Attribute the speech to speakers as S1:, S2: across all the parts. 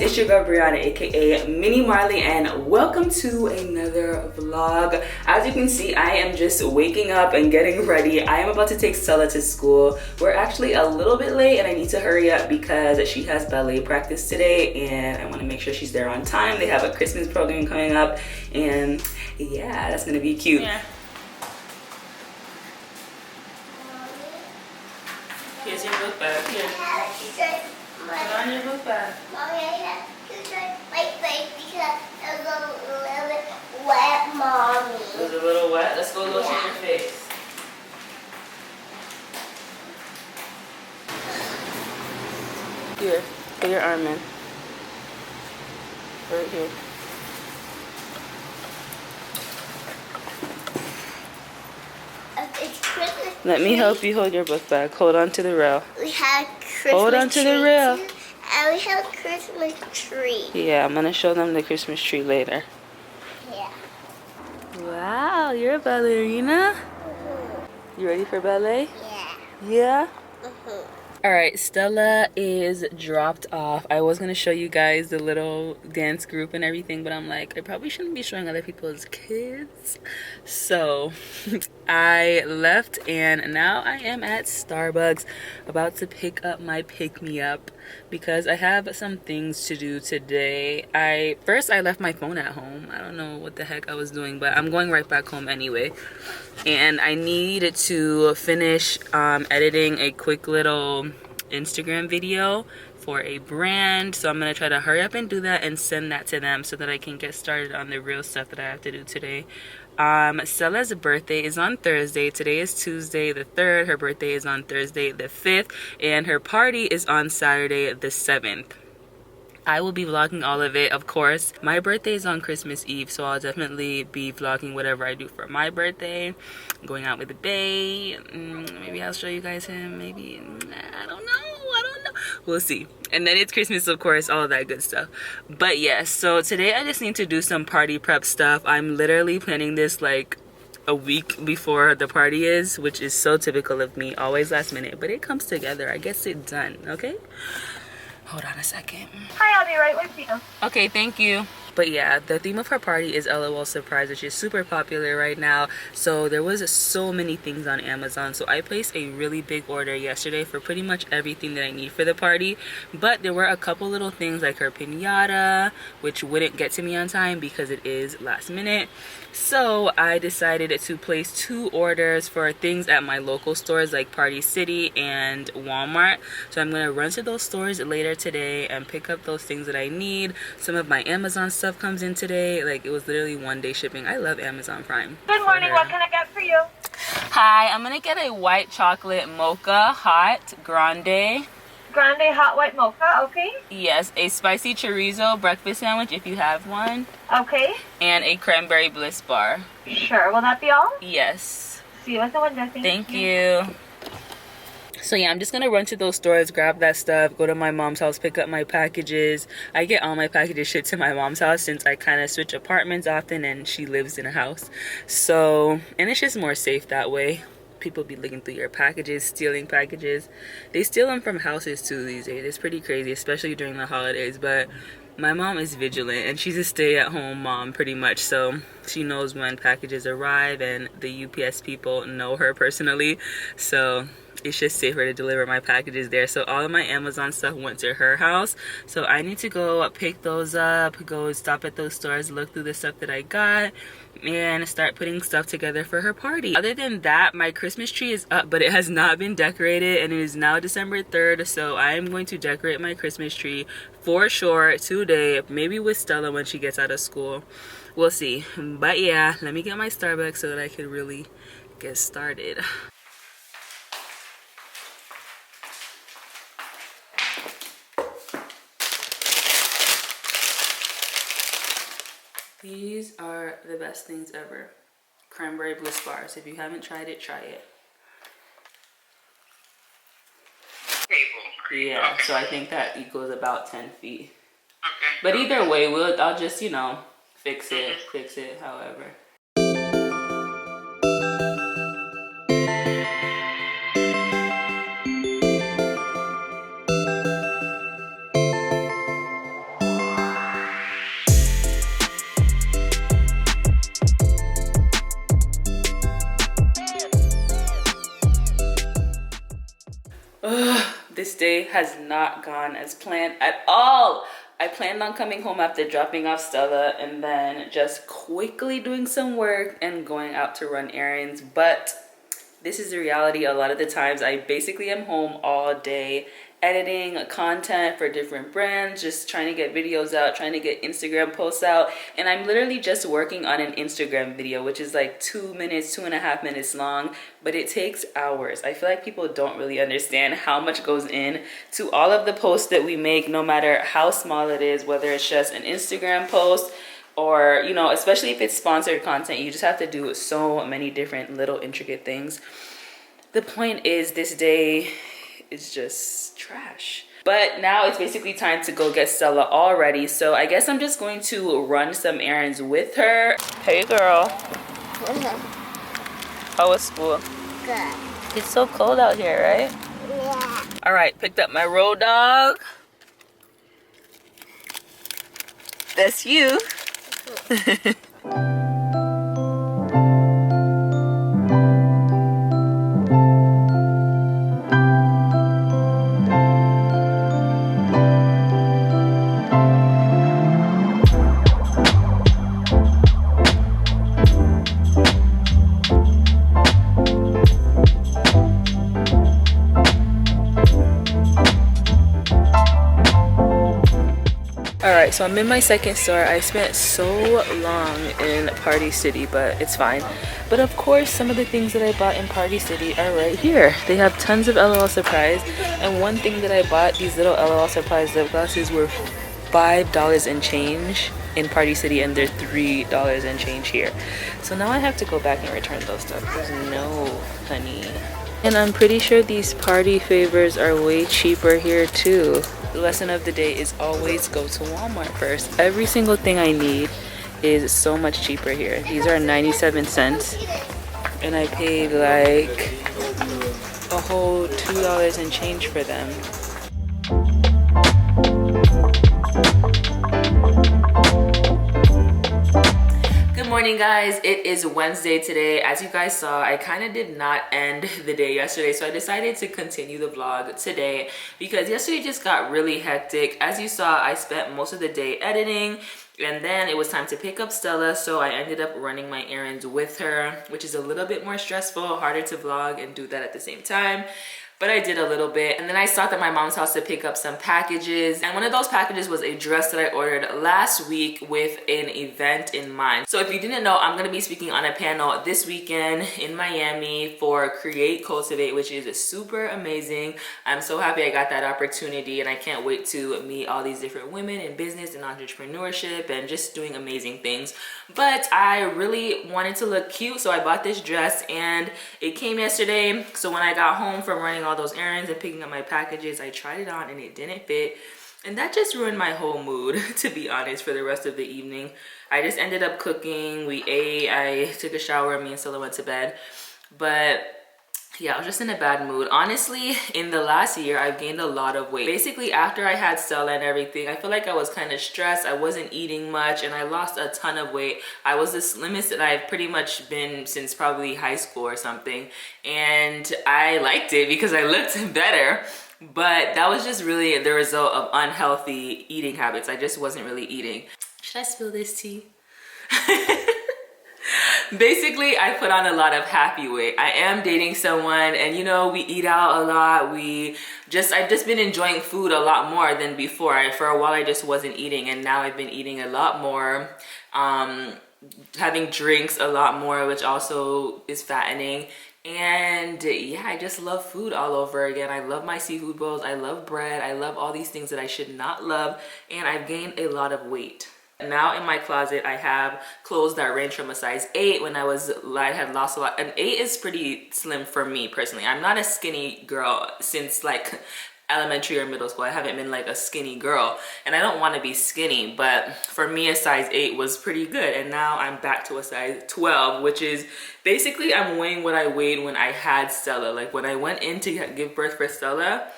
S1: guys, it's your girl Brianna, aka MiniMarley, and welcome to another vlog. As you can see, I am just waking up and getting ready. I am about to take Stella to school. We're actually a little bit late and I need to hurry up because she has ballet practice today and I want to make sure she's there on time. They have a Christmas program coming up and yeah, that's gonna be cute. Yeah. Here's your book bag. Here. Put on your book bag.
S2: Mommy, I have to dry my face because it was a little bit wet, Mommy.
S1: It was a little wet? Let's go lotion your face. Here, put your arm in. Right here.
S2: It's Christmas.
S1: Let me help you hold your book bag. Hold on to the rail.
S2: We have Christmas
S1: Hold on to the rail.
S2: Too, and we have Christmas tree.
S1: Yeah, I'm gonna show them the Christmas tree later.
S2: Yeah.
S1: Wow, you're a ballerina? You ready for ballet?
S2: Yeah.
S1: Yeah? All right, Stella is dropped off. I was gonna show you guys the little dance group and everything, but I'm like, I probably shouldn't be showing other people's kids. So I left and now I am at Starbucks about to pick up my pick-me-up because I have some things to do today. First I left my phone at home. I don't know what the heck I was doing, but I'm going right back home anyway. And I needed to finish editing a quick little Instagram video for a brand, so I'm gonna try to hurry up and do that and send that to them so that I can get started on the real stuff that I have to do today. Stella's birthday is on Thursday. Today is Tuesday the 3rd. Her birthday is on Thursday the 5th, and her party is on Saturday the 7th. I will be vlogging all of it, of course. My birthday is on Christmas Eve, so I'll definitely be vlogging whatever I do for my birthday. I'm going out with the bae. Maybe I'll show you guys him. Maybe, I don't know. We'll see. And then it's Christmas, of course, all of that good stuff. But yes, so today I just need to do some party prep stuff. I'm literally planning this like a week before the party is, which is so typical of me, always last minute, but it comes together. I get it done, okay? Hold on a second.
S2: Hi, I'll be right with you.
S1: Okay, thank you. But yeah, the theme of her party is LOL Surprise, which is super popular right now. So there was so many things on Amazon. So I placed a really big order yesterday for pretty much everything that I need for the party. But there were a couple little things like her piñata, which wouldn't get to me on time because it is last minute. So I decided to place 2 orders for things at my local stores like Party City and Walmart. So I'm going to run to those stores later today and pick up those things that I need. Some of my Amazon stuff comes in today. Like, it was literally 1-day shipping. I love Amazon Prime.
S2: Good morning. What can I get for you?
S1: Hi, I'm going to get a white chocolate mocha hot grande.
S2: Grande hot white mocha, okay?
S1: Yes, a spicy chorizo breakfast sandwich if you have one.
S2: Okay.
S1: And a cranberry bliss bar.
S2: Sure, will that be all?
S1: Yes.
S2: See you at the window.
S1: Thank you. So yeah, I'm just gonna run to those stores, grab that stuff, go to my mom's house, pick up my packages. I get all my packages shipped to my mom's house since I kind of switch apartments often and she lives in a house. So, and it's just more safe that way. People be looking through your packages, stealing packages. They steal them from houses too these days. It's pretty crazy, especially during the holidays. But my mom is vigilant and she's a stay-at-home mom pretty much, so she knows when packages arrive, and the UPS people know her personally, so it's just safer to deliver my packages there. So all of my Amazon stuff went to her house, so I need to go pick those up, go stop at those stores, look through the stuff that I got, and start putting stuff together for her party. Other than that, my Christmas tree is up, but it has not been decorated, and it is now December 3rd, so I am going to decorate my Christmas tree for sure today, maybe with Stella when she gets out of school. We'll see. But yeah, let me get my Starbucks so that I can really get started. These are the best things ever. Cranberry bliss bars. If you haven't tried it, try it. Yeah, okay. So I think that equals about 10 feet. Okay. But either way, I'll just, you know, fix it however. day has not gone as planned at all. I planned on coming home after dropping off Stella and then just quickly doing some work and going out to run errands. But this is the reality. A lot of the times I basically am home all day editing content for different brands, just trying to get videos out, trying to get Instagram posts out. And I'm literally just working on an Instagram video, which is like 2 minutes, 2.5 minutes long, but it takes hours. I feel like people don't really understand how much goes in to all of the posts that we make, no matter how small it is, whether it's just an Instagram post or, you know, especially if it's sponsored content, you just have to do so many different little intricate things. The point is, this day is just trash. But now it's basically time to go get Stella all ready. So I guess I'm just going to run some errands with her. Hey girl. How was school?
S2: Good.
S1: It's so cold out here, right?
S2: Yeah.
S1: All right, picked up my road dog. That's you. Alright, so I'm in my second store. I spent so long in Party City, but it's fine. But of course, some of the things that I bought in Party City are right here. They have tons of LOL Surprise. And one thing that I bought, these little LOL Surprise lip glosses, were $5 and change in Party City, and they're $3 and change here. So now I have to go back and return those stuff. There's no honey. And I'm pretty sure these party favors are way cheaper here too. The lesson of the day is always go to Walmart first. Every single thing I need is so much cheaper here. These are 97 cents and I paid like a whole $2 and change for them. Good morning guys, it is Wednesday today. As you guys saw, I kind of did not end the day yesterday, so I decided to continue the vlog today because yesterday just got really hectic. As you saw, I spent most of the day editing and then it was time to pick up Stella, so I ended up running my errands with her, which is a little bit more stressful, harder to vlog and do that at the same time. But I did a little bit. And then I stopped at my mom's house to pick up some packages. And one of those packages was a dress that I ordered last week with an event in mind. So if you didn't know, I'm gonna be speaking on a panel this weekend in Miami for Create Cultivate, which is super amazing. I'm so happy I got that opportunity and I can't wait to meet all these different women in business and entrepreneurship and just doing amazing things. But I really wanted to look cute, so I bought this dress and it came yesterday. So when I got home from running all those errands and picking up my packages, I tried it on and it didn't fit, and that just ruined my whole mood, to be honest, for the rest of the evening. I just ended up cooking, we ate, I took a shower, me and Stella went to bed. But yeah, I was just in a bad mood. Honestly, in the last year, I've gained a lot of weight. Basically, after I had Stella and everything, I feel like I was kind of stressed. I wasn't eating much and I lost a ton of weight. I was the slimmest that I've pretty much been since probably high school or something. And I liked it because I looked better. But that was just really the result of unhealthy eating habits. I just wasn't really eating. Should I spill this tea? Basically, I put on a lot of happy weight. I am dating someone and you know, we eat out a lot. I've just been enjoying food a lot more than before. For a while I just wasn't eating and now I've been eating a lot more. Having drinks a lot more, which also is fattening. And yeah, I just love food all over again. I love my seafood bowls. I love bread. I love all these things that I should not love. And I've gained a lot of weight. Now in my closet, I have clothes that range from a size 8 when I had lost a lot. An 8 is pretty slim for me personally. I'm not a skinny girl since like elementary or middle school. I haven't been like a skinny girl and I don't want to be skinny, but for me a size 8 was pretty good. And now I'm back to a size 12, which is basically I'm weighing what I weighed when I had Stella. Like when I went in to give birth for Stella,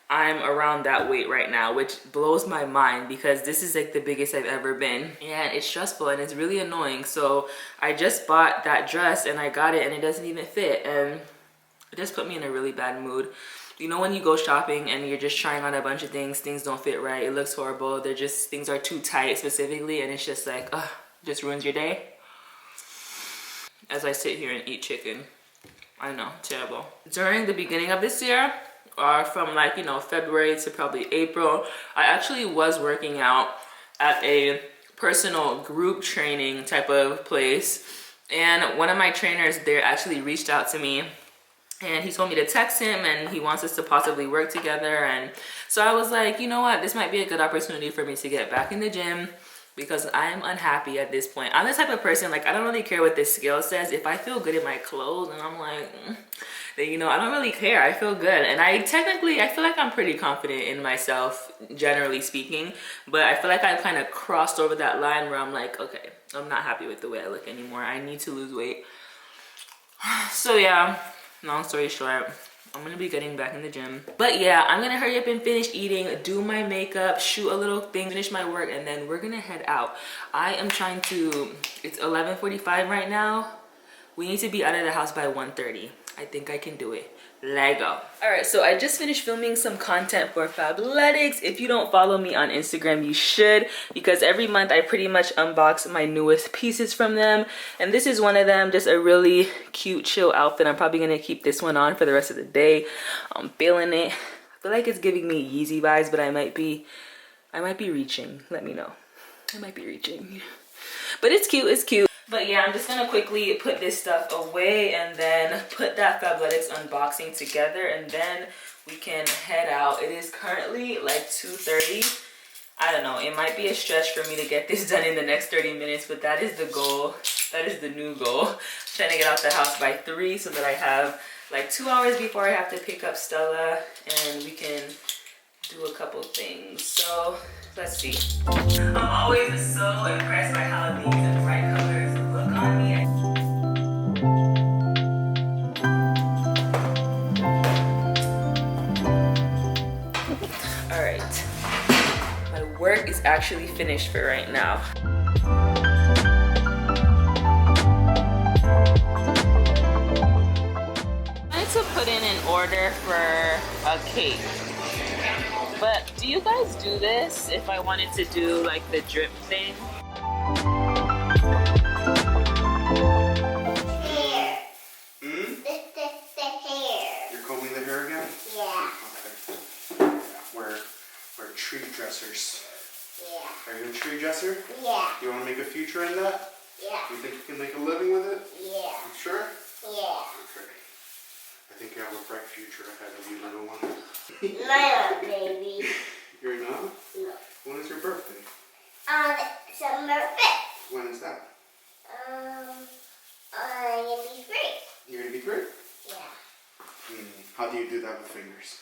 S1: I'm around that weight right now, which blows my mind because this is like the biggest I've ever been and it's stressful and it's really annoying. So I just bought that dress and I got it and it doesn't even fit and it just put me in a really bad mood. You know when you go shopping and you're just trying on a bunch of things, things don't fit right, it looks horrible, they're just, things are too tight specifically, and it's just like, ugh, just ruins your day. As I sit here and eat chicken. I know, terrible. During the beginning of this year, or from like, you know, February to probably April, I actually was working out at a personal group training type of place. And one of my trainers there actually reached out to me and he told me to text him and he wants us to possibly work together. And so I was like, you know what, this might be a good opportunity for me to get back in the gym because I'm unhappy at this point. I'm the type of person, like, I don't really care what this scale says. If I feel good in my clothes and I'm like, then, you know, I don't really care. I feel good. And I feel like I'm pretty confident in myself, generally speaking. But I feel like I've kind of crossed over that line where I'm like, okay, I'm not happy with the way I look anymore. I need to lose weight. So yeah, long story short, I'm gonna be getting back in the gym. But yeah, I'm gonna hurry up and finish eating, do my makeup, shoot a little thing, finish my work, and then we're gonna head out. I am trying to, it's 11:45 right now. We need to be out of the house by 1:30. I think I can do it. Lego. All right, so I just finished filming some content for Fabletics. If you don't follow me on Instagram, you should, because every month I pretty much unbox my newest pieces from them. And this is one of them, just a really cute, chill outfit. I'm probably gonna keep this one on for the rest of the day. I'm feeling it. I feel like it's giving me Yeezy vibes, but I might be reaching. Let me know. I might be reaching. But it's cute, it's cute. But yeah, I'm just gonna quickly put this stuff away and then put that Fabletics unboxing together and then we can head out. It is currently like 2:30. I don't know, it might be a stretch for me to get this done in the next 30 minutes, but that is the goal. That is the new goal. I'm trying to get out the house by 3 so that I have like 2 hours before I have to pick up Stella and we can do a couple things. So let's see. I'm always so impressed by how these bright colors look on me. All right, my work is actually finished for right now. I need to put in an order for a cake. But do you guys do this if I wanted to do like the drip thing?
S2: Hair. The hair.
S3: You're combing the hair again?
S2: Yeah.
S3: Okay. We're tree dressers.
S2: Yeah.
S3: Are you a tree dresser?
S2: Yeah.
S3: You want to make a future in that?
S2: Yeah.
S3: You think you can make a living with it?
S2: Yeah.
S3: You sure?
S2: Yeah.
S3: Okay. I think you have a bright future ahead of you, little one.
S2: No, baby.
S3: You're not?
S2: No.
S3: When is your birthday?
S2: On December 5th.
S3: When is that?
S2: I'm gonna be 3.
S3: You're going to be 3?
S2: Yeah.
S3: How do you do that with fingers?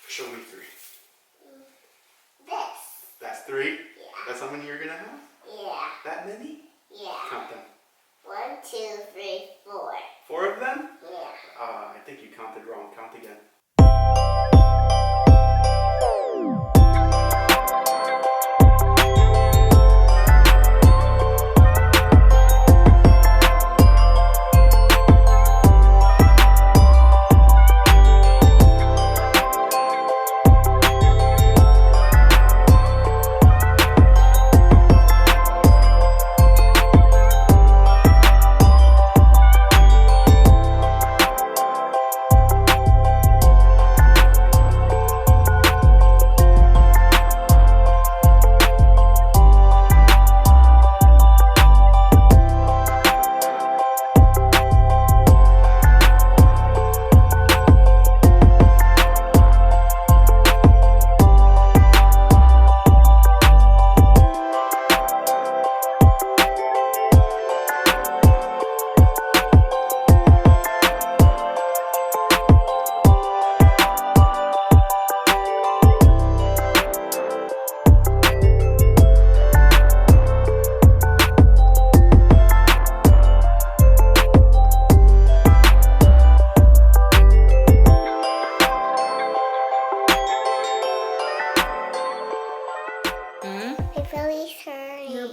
S3: Show me 3.
S2: This.
S3: That's 3?
S2: Yeah.
S3: That's how many you're going to have?
S2: Yeah.
S3: That many?
S2: Yeah.
S3: Count them.
S2: 1, 2, 3, 4.
S3: 4 of them?
S2: Yeah.
S3: I think you counted wrong. Count again.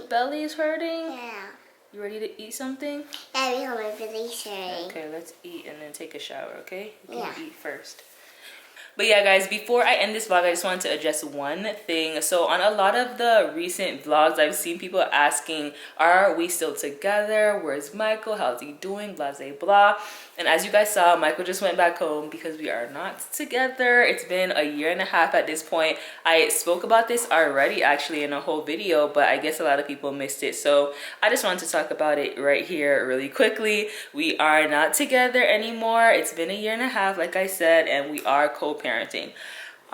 S1: Belly's hurting?
S2: Yeah.
S1: You ready to eat something?
S2: Yeah, because my belly's hurting.
S1: Okay, let's eat and then take a shower, okay? You can eat first. But yeah, guys, before I end this vlog, I just wanted to address one thing. So on a lot of the recent vlogs, I've seen people asking, are we still together? Where's Michael? How's he doing? Blah, blah, blah. And as you guys saw, Michael just went back home because we are not together. It's been a year and a half at this point. I spoke about this already actually in a whole video, but I guess a lot of people missed it. So I just wanted to talk about it right here really quickly. We are not together anymore. It's been a year and a half, like I said, and we are co-parenting.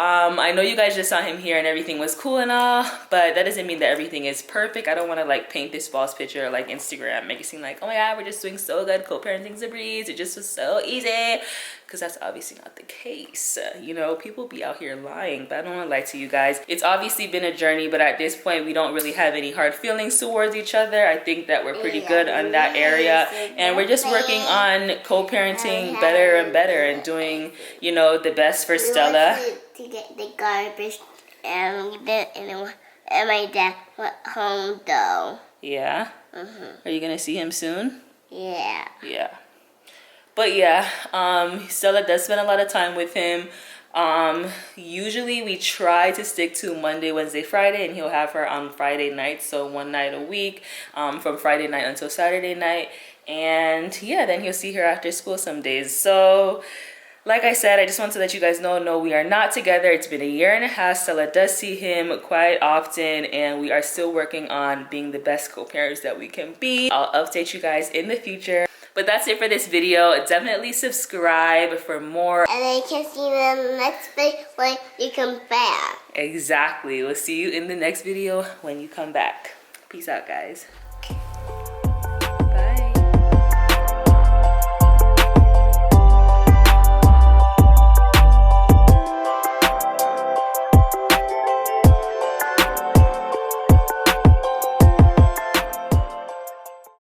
S1: I know you guys just saw him here and everything was cool and all, but that doesn't mean that everything is perfect. I don't want to like paint this false picture like Instagram, make it seem like, oh my god, we're just doing so good, co-parenting's a breeze, it just was so easy, because that's obviously not the case. You know, people be out here lying, but I don't want to lie to you guys. It's obviously been a journey, but at this point we don't really have any hard feelings towards each other. I think that we're pretty good on that area, and we're just working on co-parenting better and better and doing, you know, the best for Stella.
S2: To get the garbage and my dad went home though.
S1: Yeah? Are you gonna see him soon?
S2: Yeah.
S1: Yeah. But yeah, Stella does spend a lot of time with him. Usually we try to stick to Monday, Wednesday, Friday, and he'll have her on Friday night, so one night a week, from Friday night until Saturday night. And yeah, then he'll see her after school some days. So like I said, I just want to let you guys know, no, we are not together. It's been a year and a half. Stella does see him quite often, and we are still working on being the best co-parents that we can be. I'll update you guys in the future. But that's it for this video. Definitely subscribe for more.
S2: And then you can see me in the next video when you come back.
S1: Exactly. We'll see you in the next video when you come back. Peace out, guys.